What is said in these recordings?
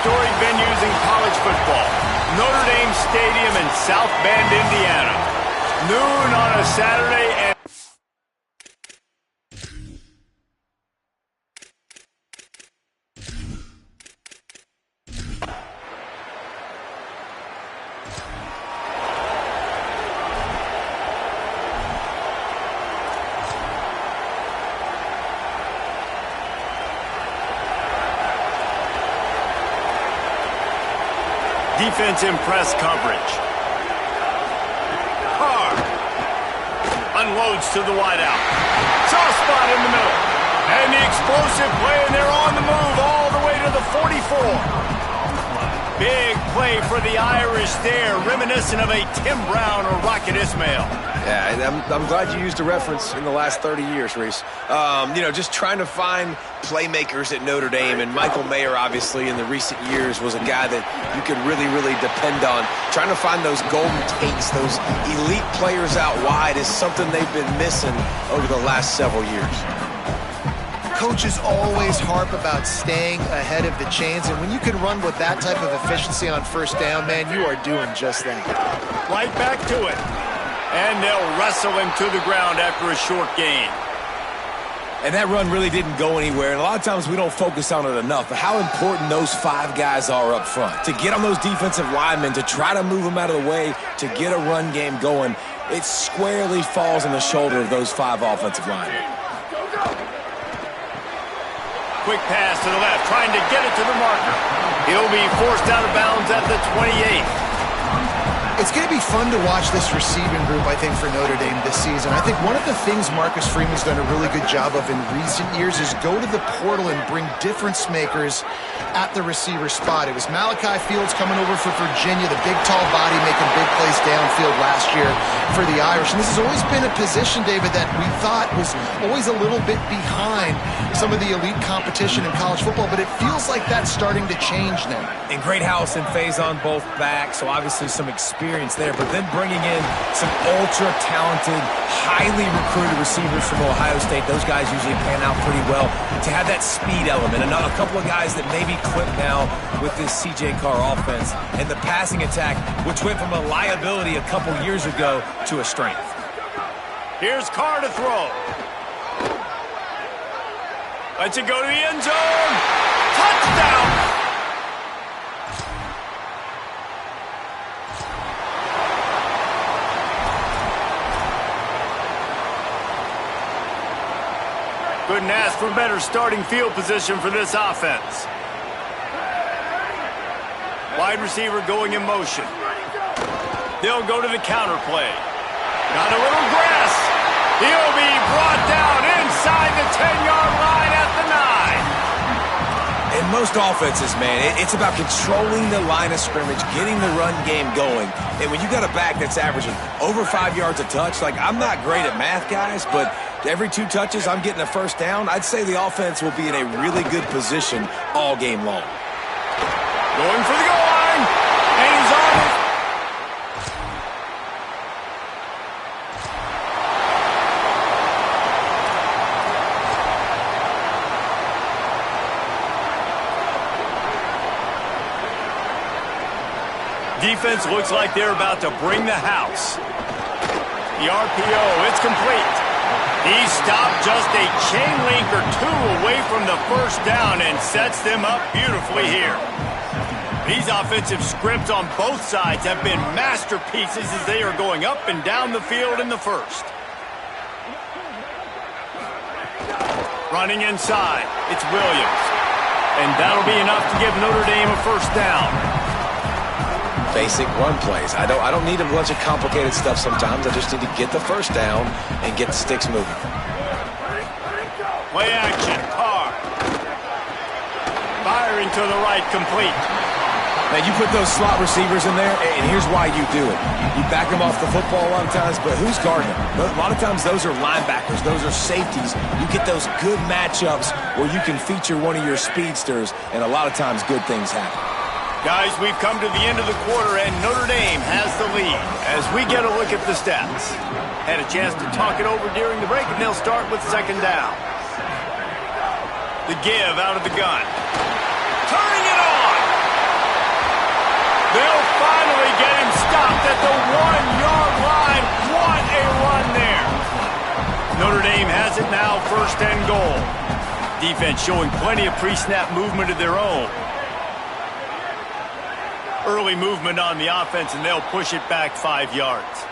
storied venues in college football. Notre Dame Stadium in South Bend, Indiana. Noon on a Saturday and... Defense in press coverage. Carr unloads to the wideout. Soft spot in the middle. And the explosive play, and they're on the move all the way to the 44. Big play for the Irish there, reminiscent of a Tim Brown or Rocket Ismail. Yeah, I'm glad you used a reference in the last 30 years, Reese. Just trying to find playmakers at Notre Dame, and Michael Mayer, obviously, in the recent years was a guy that you could really, really depend on. Trying to find those golden takes, those elite players out wide is something they've been missing over the last several years. Coaches always harp about staying ahead of the chains, and when you can run with that type of efficiency on first down, man, you are doing just that. Right back to it. And they'll wrestle him to the ground after a short gain. And that run really didn't go anywhere, and a lot of times we don't focus on it enough, but how important those 5 guys are up front. To get on those defensive linemen, to try to move them out of the way, to get a run game going, it squarely falls on the shoulder of those 5 offensive linemen. Quick pass to the left, trying to get it to the marker. He'll be forced out of bounds at the 28th. It's going to be fun to watch this receiving group, I think, for Notre Dame this season. I think one of the things Marcus Freeman's done a really good job of in recent years is go to the portal and bring difference makers at the receiver spot. It was Malachi Fields coming over for Virginia, the big, tall body making big plays downfield last year for the Irish. And this has always been a position, David, that we thought was always a little bit behind some of the elite competition in college football, but it feels like that's starting to change now. And Greathouse and Faison both back, so obviously some experience there, but then bringing in some ultra-talented, highly recruited receivers from Ohio State. Those guys usually pan out pretty well. To have that speed element, and a couple of guys that maybe clip now with this C.J. Carr offense, and the passing attack, which went from a liability a couple years ago to a strength. Here's Carr to throw. Lets it go to the end zone. Touchdown! Couldn't ask for better starting field position for this offense. Wide receiver going in motion. They'll go to the counter play. Got a little grass. He'll be brought down inside the 10-yard line at the 9. In most offenses, man, it's about controlling the line of scrimmage, getting the run game going. And when you got a back that's averaging over 5 yards a touch, like, I'm not great at math, guys, but every 2 touches I'm getting a first down, I'd say the offense will be in a really good position all game long. Going for the goal line, and he's on it. Defense looks like they're about to bring the house. The RPO, it's complete. He stopped just a chain link or 2 away from the first down and sets them up beautifully here. These offensive scripts on both sides have been masterpieces as they are going up and down the field in the first. Running inside, it's Williams. And that'll be enough to give Notre Dame a first down. Basic run plays. I don't need a bunch of complicated stuff sometimes. I just need to get the first down and get the sticks moving. Play action, Carr. Firing to the right, complete. Now, you put those slot receivers in there, and here's why you do it. You back them off the football a lot of times, but who's guarding them? A lot of times those are linebackers. Those are safeties. You get those good matchups where you can feature one of your speedsters, and a lot of times good things happen. Guys, we've come to the end of the quarter, and Notre Dame has the lead as we get a look at the stats. Had a chance to talk it over during the break, and they'll start with second down. The give out of the gun. Turning it on. They'll finally get him stopped at the 1-yard line. What a run there. Notre Dame has it now, 1st and goal. Defense showing plenty of pre-snap movement of their own. Early movement on the offense, and they'll push it back 5 yards.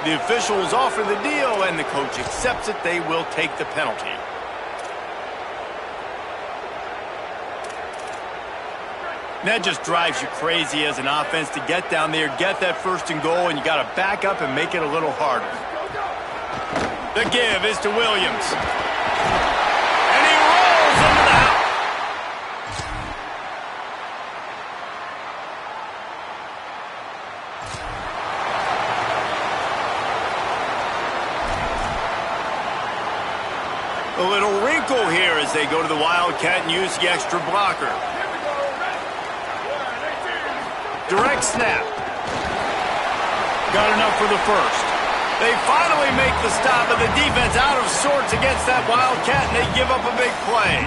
The officials offer the deal, and the coach accepts it. They will take the penalty. And that just drives you crazy as an offense to get down there, get that 1st and goal, and you got to back up and make it a little harder. The give is to Williams. And he rolls into the house. A little wrinkle here as they go to the Wildcat and use the extra blocker. Direct snap. Got enough for the 1st. They finally make the stop, but the defense out of sorts against that Wildcat, and they give up a big play.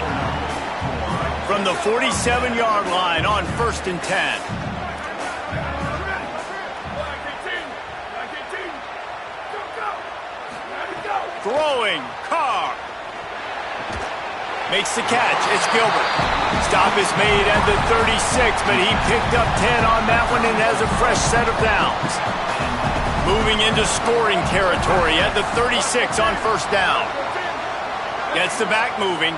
From the 47-yard line on 1st and 10. Throwing, Carr. Makes the catch. It's Gilbert. Stop is made at the 36, but he picked up 10 on that one and has a fresh set of downs. Moving into scoring territory at the 36 on 1st down. Gets the back moving.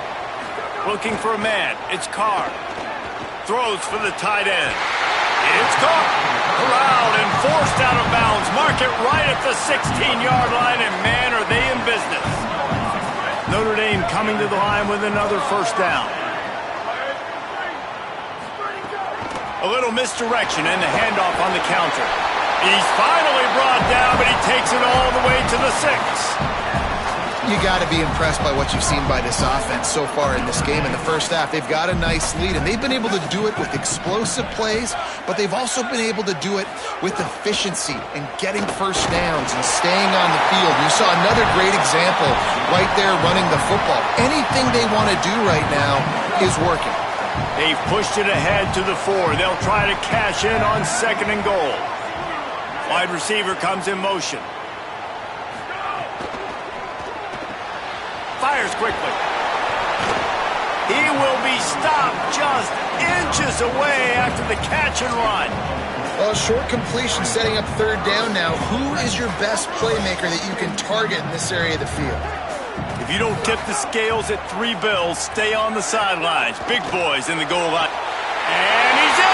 Looking for a man. It's Carr. Throws for the tight end. It's Carr. Corralled and forced out of bounds. Mark it right at the 16-yard line, and man, are they in business. Notre Dame coming to the line with another 1st down. A little misdirection and the handoff on the counter. He's finally brought down, but he takes it all the way to the 6. You got to be impressed by what you've seen by this offense so far in this game. In the 1st half, they've got a nice lead, and they've been able to do it with explosive plays, but they've also been able to do it with efficiency and getting 1st downs and staying on the field. You saw another great example right there running the football. Anything they want to do right now is working. They've pushed it ahead to the 4. They'll try to cash in on 2nd and goal. Wide receiver comes in motion. Fires quickly. He will be stopped just inches away after the catch and run. Well, short completion setting up 3rd down now. Who is your best playmaker that you can target in this area of the field? If you don't tip the scales at 3 bills, stay on the sidelines. Big boys in the goal line. And he's in!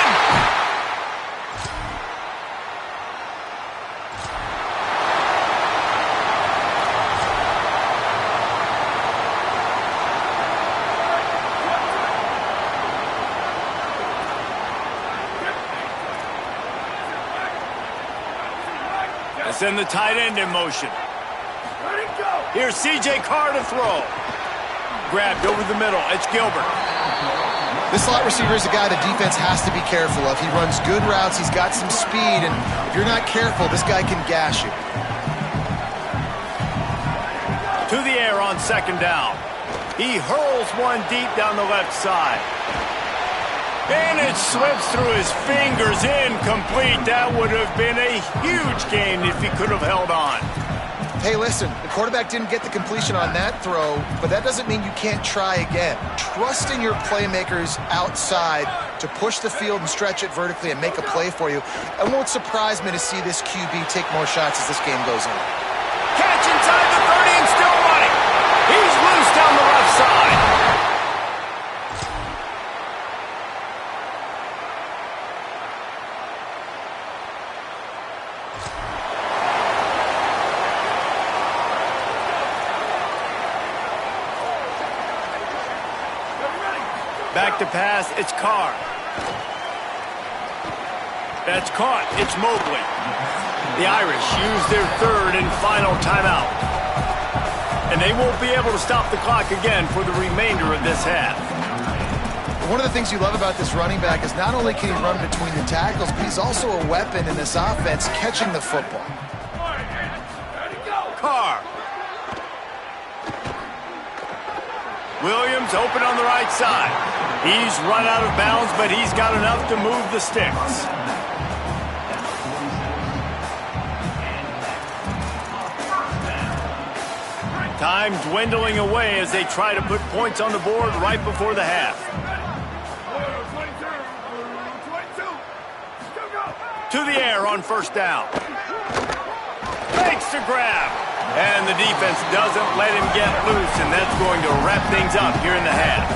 Send the tight end in motion. Here's C.J. Carr to throw. Grabbed over the middle. It's Gilbert. This slot receiver is a guy the defense has to be careful of. He runs good routes. He's got some speed, and if you're not careful, this guy can gash you. To the air on 2nd down. He hurls one deep down the left side. And it slips through his fingers, incomplete. That would have been a huge gain if he could have held on. Hey, listen, the quarterback didn't get the completion on that throw, but that doesn't mean you can't try again. Trust in your playmakers outside to push the field and stretch it vertically and make a play for you. It won't surprise me to see this QB take more shots as this game goes on. Catch inside the 30 and still running. He's loose down the left side. Back to pass, it's Carr. That's caught, it's Mobley. The Irish use their 3rd and final timeout. And they won't be able to stop the clock again for the remainder of this half. One of the things you love about this running back is not only can he run between the tackles, but he's also a weapon in this offense catching the football. Carr. Williams open on the right side. He's run out of bounds, but he's got enough to move the sticks. Time dwindling away as they try to put points on the board right before the half. To the air on first down. Fakes to grab. And the defense doesn't let him get loose, and that's going to wrap things up here in the half.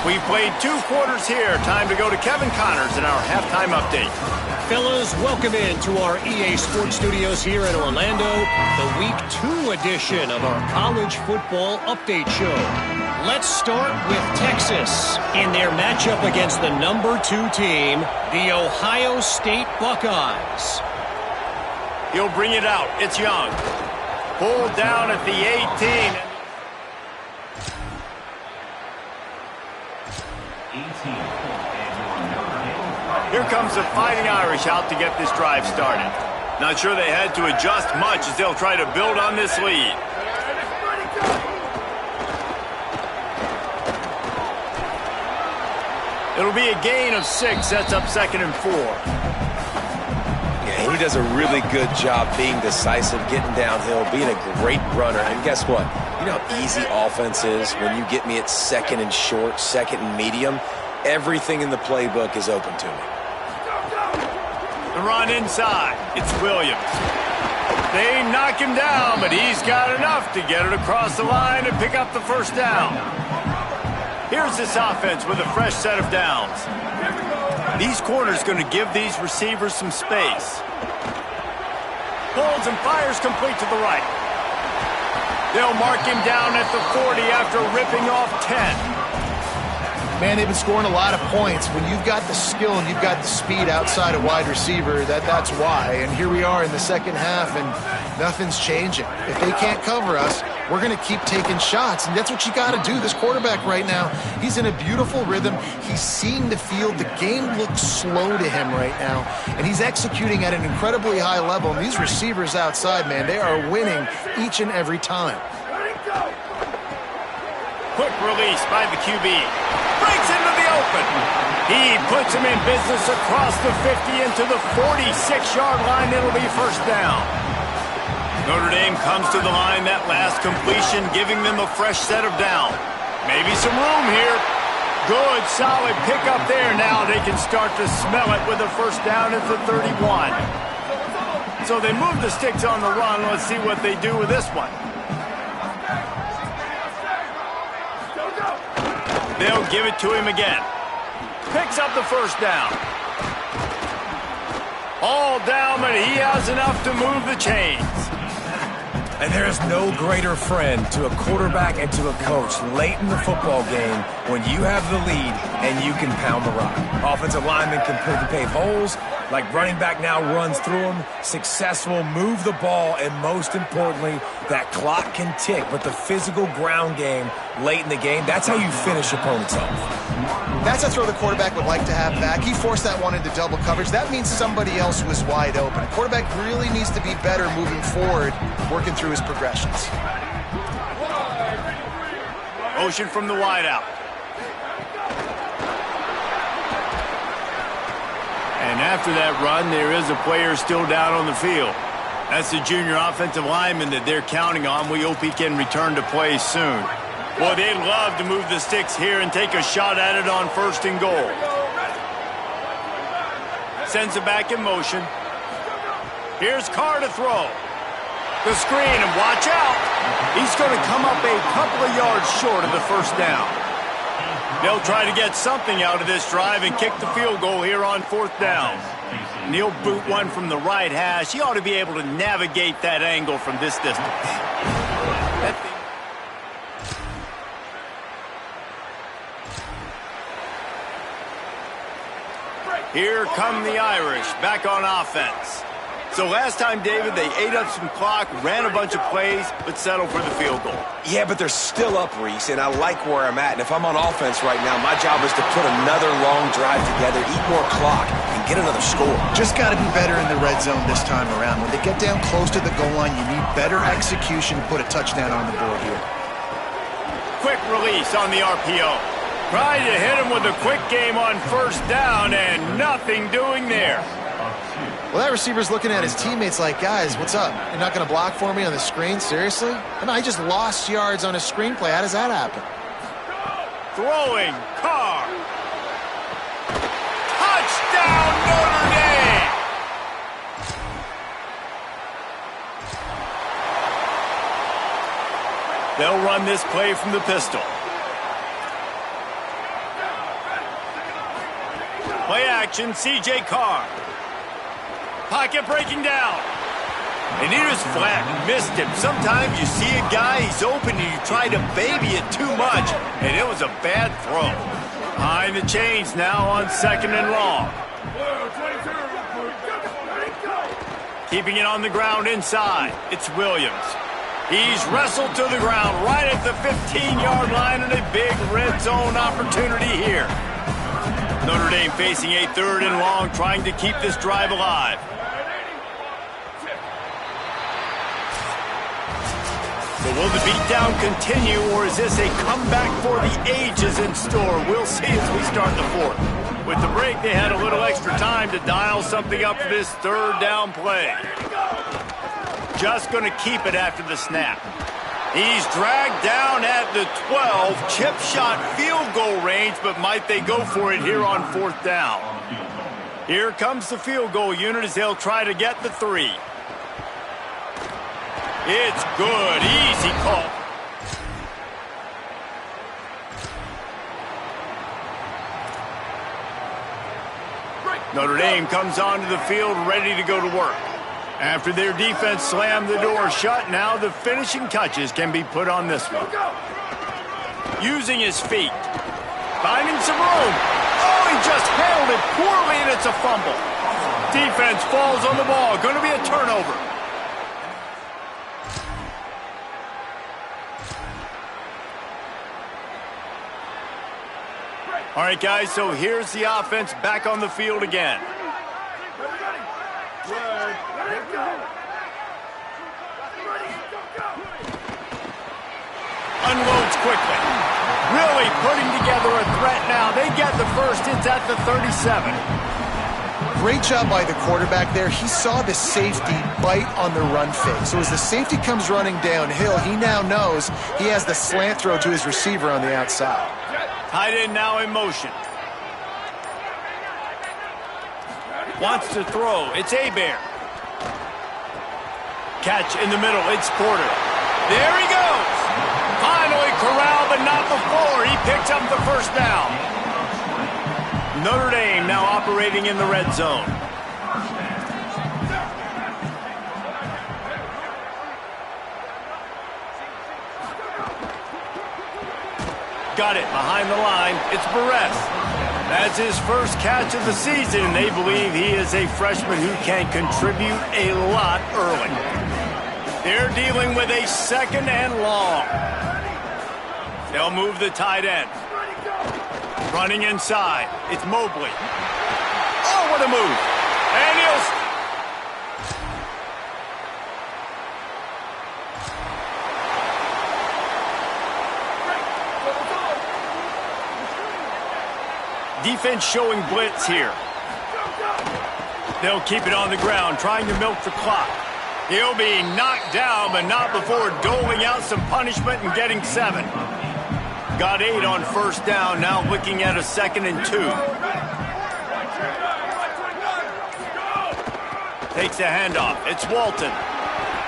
We played 2 quarters here. Time to go to Kevin Connors in our halftime update. Fellas, welcome in to our EA Sports Studios here in Orlando, the Week 2 edition of our College Football Update Show. Let's start with Texas in their matchup against the number 2 team, the Ohio State Buckeyes. He'll bring it out. It's Young. Pulled down at the 18. Here comes the Fighting Irish out to get this drive started. Not sure they had to adjust much as they'll try to build on this lead. It'll be a gain of 6. Sets up 2nd and 4. He does a really good job being decisive, getting downhill, being a great runner. And guess what? You know how easy offense is when you get me at 2nd and short, 2nd and medium. Everything in the playbook is open to me. The run inside. It's Williams. They knock him down, but he's got enough to get it across the line and pick up the first down. Here's this offense with a fresh set of downs. These corners going to give these receivers some space. Pulls and fires complete to the right. They'll mark him down at the 40 after ripping off 10. Man, they've been scoring a lot of points. When you've got the skill and you've got the speed outside a wide receiver, that's why. And here we are in the second half, and nothing's changing. If they can't cover us, we're going to keep taking shots, and that's what you got to do. This quarterback right now, he's in a beautiful rhythm. He's seeing the field. The game looks slow to him right now, and he's executing at an incredibly high level. And these receivers outside, man, they are winning each and every time. Quick release by the QB. Breaks into the open. He puts him in business across the 50 into the 46-yard line. It'll be first down. Notre Dame comes to the line that last completion, giving them a fresh set of down. Maybe some room here. Good, solid pickup there. Now they can start to smell it with a first down at the 31. So they move the sticks on the run. Let's see what they do with this one. They'll give it to him again. Picks up the first down. All down, but he has enough to move the chains. And there is no greater friend to a quarterback and to a coach late in the football game when you have the lead and you can pound the rock. Offensive linemen can pave holes, like running back now runs through them, successful, move the ball, and most importantly, that clock can tick. But the physical ground game late in the game, that's how you finish opponents off. That's a throw the quarterback would like to have back. He forced that one into double coverage. That means somebody else was wide open. Quarterback really needs to be better moving forward, working through his progressions. Motion from the wideout. And after that run, there is a player still down on the field. That's the junior offensive lineman that they're counting on. We hope he can return to play soon. Boy, they'd love to move the sticks here and take a shot at it on first and goal. Sends it back in motion. Here's Carr to throw. The screen, and watch out. He's going to come up a couple of yards short of the first down. They'll try to get something out of this drive and kick the field goal here on fourth down. And he'll boot one from the right hash. He ought to be able to navigate that angle from this distance. Here come the Irish, back on offense. So last time, David, they ate up some clock, ran a bunch of plays, but settled for the field goal. Yeah, but they're still up, Reese, and I like where I'm at. And if I'm on offense right now, my job is to put another long drive together, eat more clock, and and get another score. Just got to be better in the red zone this time around. When they get down close to the goal line, you need better execution to put a touchdown on the board here. Quick release on the RPO. Tried to hit him with a quick game on first down, and nothing doing there. Well, that receiver's looking at his teammates like, guys, what's up? You're not going to block for me on the screen? Seriously? And I just lost yards on a screenplay. How does that happen? Throwing, Carr. Touchdown, Notre Dame! They'll run this play from the pistol. Play action, C.J. Carr. Pocket breaking down. And he was flat and missed him. Sometimes you see a guy, he's open, and you try to baby it too much, and it was a bad throw. Behind the chains now on 2nd and long. Keeping it on the ground inside. It's Williams. He's wrestled to the ground right at the 15-yard line, and a big red zone opportunity here. Notre Dame facing a 3rd and long, trying to keep this drive alive. So will the beatdown continue, or is this a comeback for the ages in store? We'll see as we start the 4th. With the break, they had a little extra time to dial something up for this 3rd down play. Just going to keep it after the snap. He's dragged down at the 12, chip shot field goal range, but might they go for it here on 4th down? Here comes the field goal unit as they'll try to get the 3. It's good, easy call. Notre Dame comes onto the field ready to go to work. After their defense slammed the door shut, now the finishing touches can be put on this one. Using his feet. Finding some room. Oh, he just handled it poorly, and it's a fumble. Defense falls on the ball. Going to be a turnover. All right, guys, so here's the offense back on the field again. Unloads quickly. Really putting together a threat now. They get the first. It's at the 37. Great job by the quarterback there. He saw the safety bite on the run fake. So as the safety comes running downhill, he now knows he has the slant throw to his receiver on the outside. Tight end now in motion. Wants to throw. It's Hebert. Catch in the middle. It's Porter. There he goes. Finally corralled, but not before. He picks up the first down. Notre Dame now operating in the red zone. Got it behind the line. It's Barres. That's his first catch of the season. They believe he is a freshman who can contribute a lot early. They're dealing with a 2nd and long. They'll move the tight end. Running inside. It's Mobley. Oh, what a move. And defense showing blitz here. They'll keep it on the ground, trying to milk the clock. He'll be knocked down, but not before doling out some punishment and getting 7. Got 8 on first down, now looking at a 2nd and 2. Takes a handoff. It's Walton.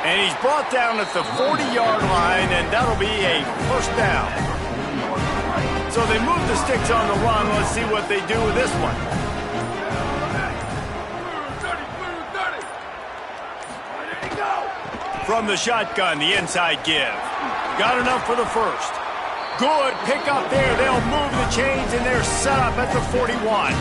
And he's brought down at the 40-yard line, and that'll be a first down. So they move the sticks on the run. Let's see what they do with this one. From the shotgun, the inside give. Got enough for the first. Good pick up there. They'll move the chains, and they're set up at the 41.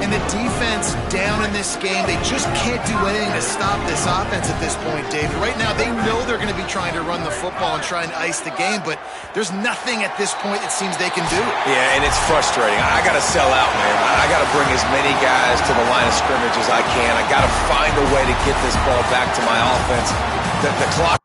And the defense down in this game. They just can't do anything to stop this offense at this point, Dave. Right now, they know they're going to be trying to run the football and try and ice the game, but there's nothing at this point it seems they can do. Yeah, and it's frustrating. I got to sell out, man. I got to bring as many guys to the line of scrimmage as I can. I got to find a way to get this ball back to my offense. The clock